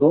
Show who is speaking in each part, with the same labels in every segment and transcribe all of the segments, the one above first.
Speaker 1: 2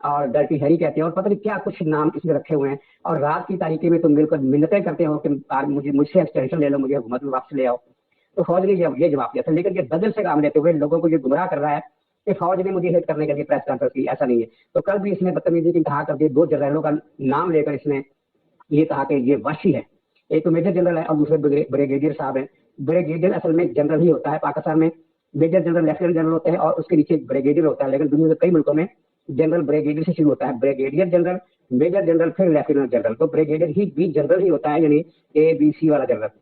Speaker 1: اور dirty Harry کہتے ہیں اور پتہ نہیں کیا کچھ نام اس میں رکھے ہوئے ہیں، اور رات کی تاریکی میں تم مل کر منتیں کرتے ہو کہ مجھ سے ایکسٹینشن لے لو، مجھے حکومت میں واپس لے آؤ۔ تو فوج نے یہ جواب دیا تھا، لیکن یہ بدل سے کام لیتے ہوئے لوگوں کو یہ گمراہ کر رہا ہے کہ فوج نے مجھے ہٹ کرنے کے لیے پریس کانفرنس کی، ایسا نہیں ہے۔ تو کل بھی اس نے بدتمیزی کی انتہا کر دی، 2 جنرلوں کا نام لے کر اس نے یہ کہا کہ یہ وحشی ہے، ایک تو میجر جنرل ہے اور دوسرے بریگیڈیئر صاحب ہیں۔ بریگیڈیئر اصل میں جنرل ہی ہوتا ہے، پاکستان میں میجر جنرل لیفٹیننٹ جنرل ہوتے ہیں اور اس کے نیچے بریگیڈیئر ہوتا ہے، لیکن دنیا کے کئی ملکوں میں جنرل بریگیڈیئر سے شروع ہوتا ہے، بریگیڈیئر جنرل، میجر جنرل، پھر لیفٹیننٹ جنرل۔ تو بریگیڈیئر ہی بھی جنرل ہی ہوتا ہے، یعنی ABC والا جنرل۔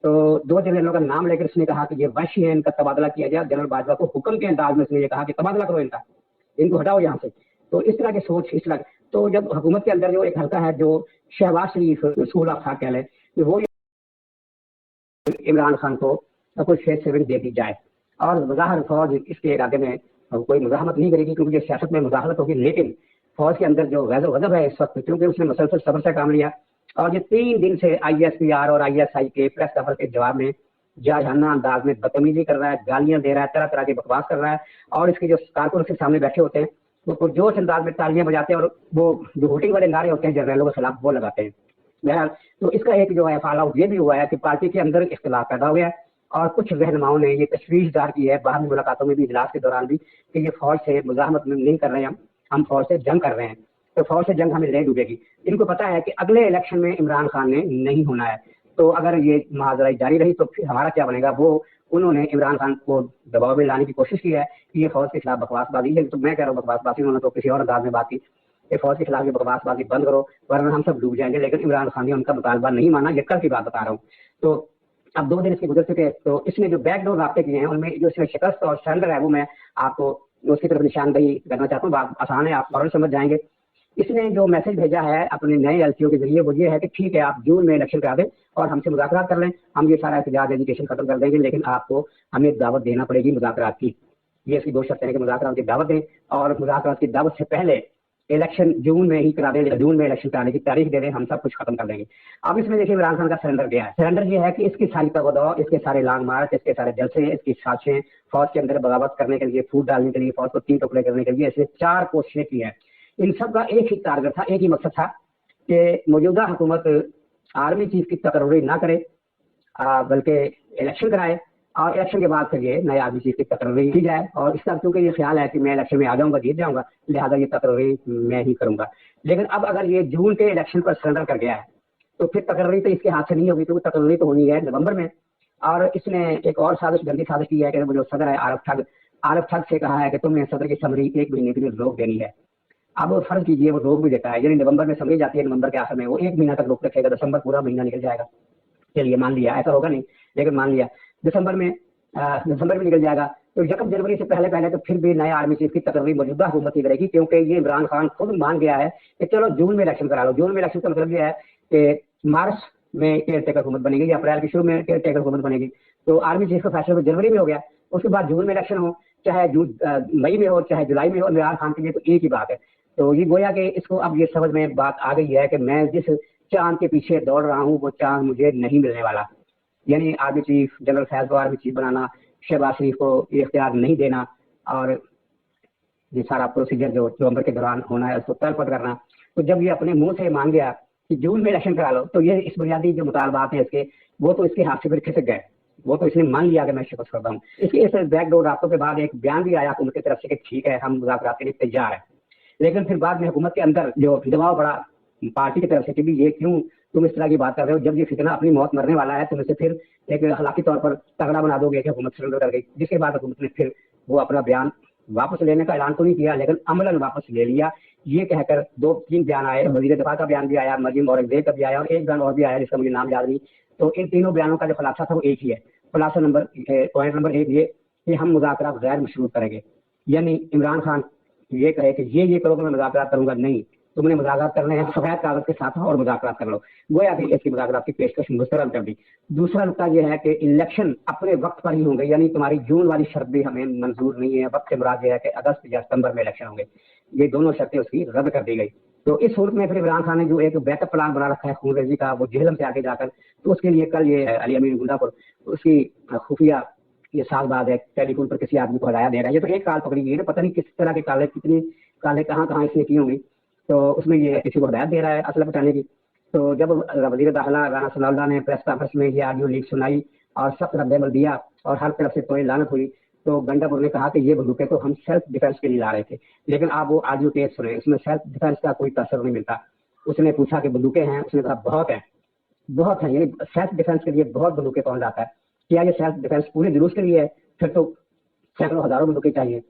Speaker 1: تو 2 جنرلوں کا نام لے کر اس نے کہا کہ یہ وحشی ہے، ان کا تبادلہ کیا جائے۔ جنرل باجوہ کو حکم کے انداز میں اس نے یہ کہا کہ تبادلہ کرو ان کو ہٹاؤ یہاں سے۔ تو اس طرح کی سوچ، اس طرح تو جب حکومت کے اندر جو ایک حلقہ ہے جو شہباز شریف اسکول آف تھاٹ کہہ لیں، وہ عمران خان کو کوئی فیس سیونگ دے دی جائے، اور بظاہر فوج اس کے ارادے میں کوئی مزاحمت نہیں کرے گی کیونکہ سیاست میں مزاحمت ہوگی، لیکن فوج کے اندر جو غیظ و غضب ہے اس وقت، کیونکہ اس نے مسلسل صبر سے کام لیا اور یہ 3 دن سے ISPR اور ISI کے پریس کانفرنس کے جواب میں جارحانہ انداز میں بدتمیزی کر رہا ہے، گالیاں دے رہا ہے، طرح طرح کی بکواس کر رہا ہے، اور اس کے جو کارکن اس کے سامنے بیٹھے ہوتے ہیں وہ پرجوش انداز میں تالیاں بجاتے ہیں اور وہ جو ہوٹنگ والے نعرے ہوتے ہیں جنرلوں کے خلاف وہ لگاتے ہیں۔ بہرحال تو اس کا ایک جو ہے فال آؤٹ یہ بھی ہوا ہے کہ پارٹی کے اندر اختلاف پیدا ہو گیا ہے، اور کچھ رہنماؤں نے یہ تشویش ظاہر کی ہے باہمی ملاقاتوں میں بھی، اجلاس کے دوران بھی، کہ یہ فوج سے مزاحمت نہیں کر رہے ہیں، ہم فوج سے جنگ کر رہے ہیں، تو فوج سے جنگ ہمیں لے ڈوبے گی۔ ان کو پتا ہے کہ اگلے الیکشن میں عمران خان نے نہیں ہونا ہے، تو اگر یہ مہاجرائی جاری رہی تو پھر ہمارا کیا بنے گا۔ وہ انہوں نے عمران خان کو دباؤ میں لانے کی کوشش کی ہے کہ یہ فوج کے خلاف بکواس بازی ہے، تو میں کہہ رہا ہوں بکواس بازی، انہوں نے تو کسی اور انداز میں بات کی کہ فوج کے خلاف یہ بکواس بازی بند کرو ورنہ ہم سب ڈوب جائیں گے، لیکن عمران خان نے ان کا مطالبہ نہیں مانا، یہ کل کی بات بتا رہا ہوں۔ تو اب 2 دن اس کے گزر چکے، تو اس نے جو بیک ڈور رابطے کیے ہیں ان میں جو اس میں شکست اور سرنڈر ہے وہ میں آپ کو اس کی طرف نشاندہی کرنا چاہتا ہوں، بات آسان ہے، آپ فوراً سمجھ جائیں گے۔ اس نے جو میسج بھیجا ہے اپنے نئے LCO کے ذریعے وہ یہ ہے کہ ٹھیک ہے آپ جون میں الیکشن کرا دیں اور ہم سے مذاکرات کر لیں، ہم یہ سارا احتجاج ایجوکیشن ختم کر دیں گے، لیکن آپ کو ہمیں دعوت دینا پڑے گی مذاکرات کی۔ یہ اس کی 2 شرطیں ہیں کہ مذاکرات کی دعوت دیں اور مذاکرات کی دعوت سے پہلے الیکشن جون میں ہی کرا دیں، جون میں الیکشن کرانے کی تاریخ دے دیں، ہم سب کچھ ختم کر دیں گے۔ اب اس میں دیکھیے عمران خان کا سرنڈر گیا ہے، سرنڈر یہ ہے کہ اس کی ساری تغدو، اس کے سارے لانگ مارچ، اس کے سارے جلسے، اس کی سازشیں، فوج کے اندر بغاوت کرنے کے لیے، پھوٹ ڈالنے کے لیے، فوج کو 3 ٹکڑے کرنے کے لیے، اس نے 4 کوششیں کی ہیں۔ ان سب کا ایک ہی ٹارگٹ تھا، ایک ہی مقصد تھا کہ موجودہ حکومت آرمی چیف کی تقرری نہ کرے بلکہ الیکشن کرائے، اور الیکشن کے بعد پھر یہ نئے آرمی چیف کی تقرری کی جائے، اور اس کا کیونکہ یہ خیال ہے کہ میں الیکشن میں آ جاؤں گا، جیت جاؤں گا، لہٰذا یہ تقرری میں ہی کروں گا۔ لیکن اب اگر یہ جون کے الیکشن پر سرنڈر کر گیا ہے تو پھر تقرری تو اس کے ہاتھ سے نہیں ہوگی، کیونکہ تقرری تو ہونی ہے نومبر میں۔ اور اس نے ایک اور سازش، گندی سازش کی ہے کہ وہ جو صدر ہے عارف ٹھگ سے کہا ہے کہ تم نے صدر کی سمری 1 مہینے کے لیے روک دینی ہے۔ اب فرض کیجیے وہ روک بھی دیتا ہے، یعنی نومبر میں سمری جاتی ہے، نومبر کے آخر میں وہ 1 مہینہ تک روک رکھے گا، دسمبر پورا مہینہ نکل جائے گا، چلیے مان لیا، ایسا ہوگا نہیں لیکن مان لیا دسمبر میں نکل جائے گا، تو 1 جنوری سے پہلے تو پھر بھی نئے آرمی چیف کی تقرری موجودہ حکومت ہی کرے گی، کیونکہ یہ عمران خان خود مان گیا ہے کہ چلو جون میں الیکشن کرا لو۔ جون میں الیکشن کا مطلب یہ ہے کہ مارچ میں کیئر ٹیکر حکومت بنے گی یا اپریل کے شروع میں کیئر ٹیکر حکومت بنے گی، تو آرمی چیف کا فیصلہ تو جنوری میں ہو گیا، اس کے بعد جون میں الیکشن ہو، چاہے مئی میں ہو چاہے جولائی میں ہو، عمران خان کے لیے تو ایک ہی بات ہے۔ تو یہ گویا کہ اس کو اب یہ سمجھ میں بات آ گئی ہے کہ میں جس چاند کے پیچھے دوڑ رہا ہوں وہ چاند مجھے نہیں ملنے والا، یعنی آرمی چیف جنرل فیض کو آرمی چیف بنانا، شہباز شریف کو یہ اختیار نہیں دینا، اور یہ سارا پروسیجر جو نومبر کے دوران ہونا ہے اس کو تلپٹ کرنا۔ تو جب یہ اپنے منہ سے مان گیا کہ جون میں الیکشن کرا لو، تو یہ اس بنیادی جو مطالبات ہیں اس کے وہ تو اس کے ہاتھ سے پھر کھسک گئے، وہ تو اس نے مان لیا کہ میں شکست کرتا ہوں۔ اس بیک ڈور رابطوں کے بعد ایک بیان بھی آیا حکومت کی طرف سے کہ ٹھیک ہے ہم مذاکرات کے لیے تیار ہیں، لیکن پھر بعد میں حکومت کے اندر جو دباؤ پڑا پارٹی کی طرف سے کہ یہ کیوں تم اس طرح کی بات کر رہے ہو، جب یہ فتنہ اپنی موت مرنے والا ہے تم اسے پھر ایک اخلاقی طور پر تگڑا بنا دو گے کہ حکومت سرنڈر کر گئی، جس کے بعد حکومت نے پھر وہ اپنا بیان واپس لینے کا اعلان تو نہیں کیا لیکن عملاً واپس لے لیا، یہ کہہ کر 2-3 بیان آئے، وزیر دفاع کا بیان بھی آیا، مریم اورنگزیب کا بھی آیا، اور ایک بیان اور بھی آیا جس کا مجھے نام یاد نہیں۔ تو ان تینوں بیانوں کا جو خلاصہ تھا وہ ایک ہی ہے، خلاصہ پوائنٹ نمبر 1 یہ کہ ہم مذاکرات غیر مشروط کریں گے، یعنی عمران خان یہ کہے کہ یہ کرو کہ میں مذاکرات کروں گا، نہیں، تم نے مذاکرات کرنے ہیں سفید کاغذ کے ساتھ اور مذاکرات کر لو، گویا کہ اس کی مذاکرات کی پیشکش مسترد کر دی۔ دوسرا نقطہ یہ ہے کہ الیکشن اپنے وقت پر ہی ہوں گے، یعنی تمہاری جون والی شرط بھی ہمیں منظور نہیں ہے، وقت سے مراد یہ ہے کہ اگست یا ستمبر میں الیکشن ہوں گے، یہ دونوں شرطیں اس کی رد کر دی گئی۔ تو اس صورت میں پھر عمران خان نے جو ایک بیک اپ پلان بنا رکھا ہے خون ریزی کا، وہ جہلم سے آگے جا کر، تو اس کے لیے کل یہ علی امین گنڈا پر اس کی خفیہ یہ سال بعد ہے ٹیلی فون پر کسی آدمی کو ہدایت دے رہا ہے، یہ تو ایک کال پکڑی گئی ہے نا، پتہ نہیں کس طرح کے کالے کتنی کالے کہاں کہاں اس نے کی ہوگی. تو اس میں یہ کسی کو ہدایت دے رہا ہے اسلحہ بچانے کی. تو جب وزیر داخلہ رانا ثناء اللہ نے پریس کانفرنس میں یہ آڈیو لیک سنائی اور سخت رد عمل دیا اور ہر طرف سے کوئی لعنت ہوئی, تو گنڈا پور نے کہا کہ یہ بندوقیں تو ہم سیلف ڈیفینس کے لیے لا رہے تھے. لیکن آپ وہ آڈیو ٹیپ سنیں, اس میں سیلف ڈیفینس کا کوئی تاثر نہیں ملتا. اس نے پوچھا کہ بندوقیں ہیں, اس نے کہا بہت ہیں, بہت ہیں. یعنی سیلف ڈیفینس کے لیے بہت بندوقیں کون لاتا ہے؟ کیا یہ سیلف ڈیفینس پورے جلوس کے لیے ہے؟ پھر تو سینکڑوں ہزاروں بندوقیں چاہیے.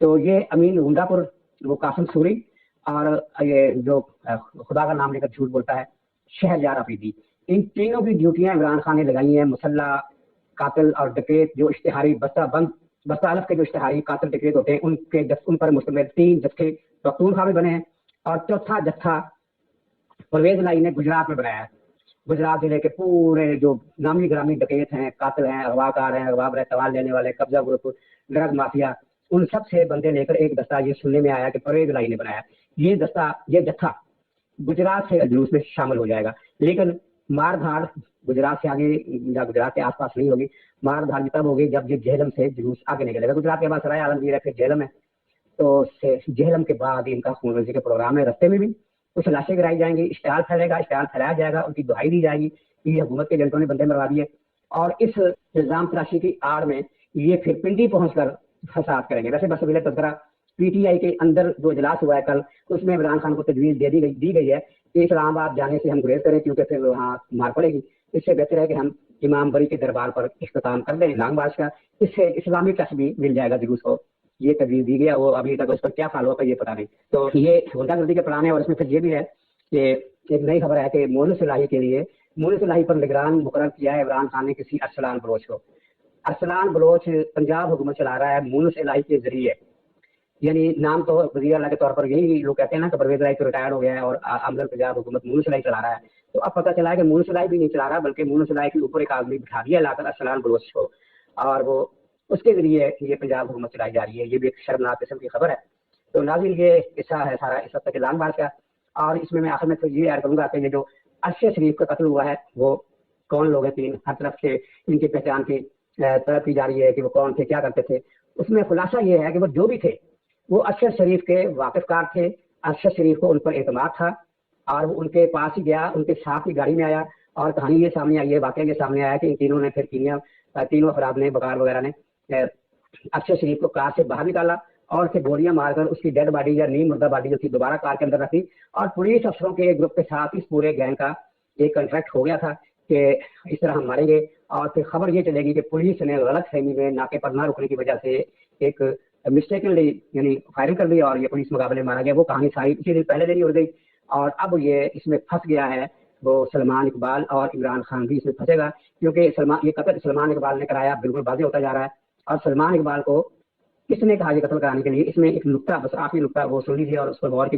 Speaker 1: تو یہ امین ہنڈا پور, وہ قاسم سوری, اور یہ جو خدا کا نام لے کر جھوٹ بولتا ہے شہریار افریدی, ان تینوں کی ڈیوٹیاں عمران خان نے لگائی ہیں. مسلح قاتل اور ڈکیت جو اشتہاری بستہ الف کے جو اشتہاری قاتل ڈکیت ہوتے ہیں ان پر مشتمل 3 جتھے پختونخوا میں بنے ہیں, اور چوتھا جتھا پرویز لائی نے گجرات میں بنایا ہے. گجرات ضلع کے پورے جو نامی گرامی ڈکیت ہیں, قاتل ہیں, اغوا کار ہیں, اغوا برتوال لینے والے, قبضہ گروپ, ڈرگ مافیا, ان سب سے بندے لے کر ایک دستہ یہ سننے میں آیا کہ پرویز لائی نے بنایا. یہ جتھا گجرات سے جلوس میں شامل ہو جائے گا, لیکن مار دھاڑ گجرات سے آگے یا گجرات کے آس پاس نہیں ہوگی. مار دھاڑ تب ہوگی جب یہ جہلم سے جلوس آگے نکلے گا. گجرات کے بعد سرائے عالمگیر ہے, پھر جہلم ہے. تو جہلم کے بعد ان کا خون ریزی کا پروگرام ہے. رستے میں بھی کچھ لاشیں گرائی جائیں گی, اشتعال پھیلے گا, اشتعال پھیلایا جائے گا, ان کی دہائی دی جائے گی کہ یہ حکومت کے ایجنٹوں نے بندے مروا دیے. اور اس الزام تراشی کی آڑ میں یہ پھر پنڈی پہنچ کر فساد کریں گے. ویسے بس تذکرہ پی ٹی آئی کے اندر جو اجلاس ہوا ہے کل, اس میں عمران خان کو تجویز دی گئی ہے کہ اسلام آباد جانے سے ہم گریز کریں, کیونکہ پھر وہاں مار پڑے گی. اس سے بہتر ہے کہ ہم امام بری کے دربار پر اختتام کر دیں لانگ مارچ کا, اس سے اسلامی ٹچ بھی مل جائے گا جلوس کو. یہ تجویز دی گیا, وہ ابھی تک اس پر کیا فالو اپ ہے یہ پتا نہیں. تو یہ غنڈہ گردی کے پلانے, اور اس میں پھر یہ بھی ہے کہ ایک نئی خبر ہے کہ مونس الہی کے لیے مونس الہی پر نگران مقرر کیا ہے عمران خان نے کسی ارسلان بلوچ کو. ارسلان بلوچ پنجاب حکومت چلا رہا ہے مونس الہی کے ذریعے. یعنی نام تو وزیر اعلیٰ کے طور پر یہی لوگ کہتے ہیں نا کہ پرویز الہی تو ریٹائر ہو گیا ہے اور عمل پنجاب حکومت مونس الہی چلا رہا ہے. تو اب پتہ چلا ہے کہ مونس الہی بھی نہیں چلا رہا, بلکہ مونس الہی کے اوپر ایک آدمی بٹھا دیا لا کر ارسلان بلوچ کو, اور وہ اس کے ذریعے یہ پنجاب حکومت چلائی جا رہی ہے. یہ بھی ایک شرمناک قسم کی خبر ہے. تو ناظرین یہ قصہ ہے سارا اس وقت کے لانگ مارچ کا. اور اس میں آخر میں تو یہ ایڈ کروں گا کہ یہ جو ارشد شریف کا قتل ہوا ہے وہ کون لوگ ہیں, 3 ہر طرف سے ان کی پہچان کی طلب کی جا رہی ہے کہ وہ کون تھے, کیا کرتے تھے. اس میں خلاصہ یہ ہے کہ وہ جو بھی تھے وہ ارشد شریف کے واقف کار تھے. ارشد شریف کو ان پر اعتماد تھا اور وہ ان کے پاس ہی گیا, ان کے ساتھ ہی گاڑی میں آیا, اور کہانی یہ سامنے آئی ہے, واقعہ یہ سامنے آیا کہ ان تینوں نے پھر تینوں افراد نے بکار وغیرہ نے ارشد شریف کو کار سے باہر نکالا اور پھر گولیاں مار کر اس کی ڈیڈ باڈی یا نیم مردہ باڈی جو تھی دوبارہ کار کے اندر رکھی. اور پولیس افسروں کے گروپ کے ساتھ اس پورے گینگ کا ایک کنٹریکٹ ہو گیا تھا کہ اس طرح ہم ماریں گے. اور پھر خبر یہ چلے گی کہ پولیس نے غلط فہمی میں ناکے پر نہ رکنے کی وجہ سے ایک مسٹیکنلی یعنی فائرنگ کر دی اور یہ پولیس مقابلے مارا گیا. وہ کہانی ساری اسی دن پہلے دن ہی اڑ گئی, اور اب یہ اس میں پھنس گیا ہے وہ سلمان اقبال, اور عمران خان بھی اس میں پھنسے گا, کیونکہ یہ قتل سلمان اقبال نے کرایا بالکل واضح ہوتا جا رہا ہے. اور سلمان اقبال کو کس نے کہا یہ قتل کرانے کے لیے, اس میں ایک نقطہ, بس آخری نقطہ وہ سن لیجیے اور اس پر غور کیجیے.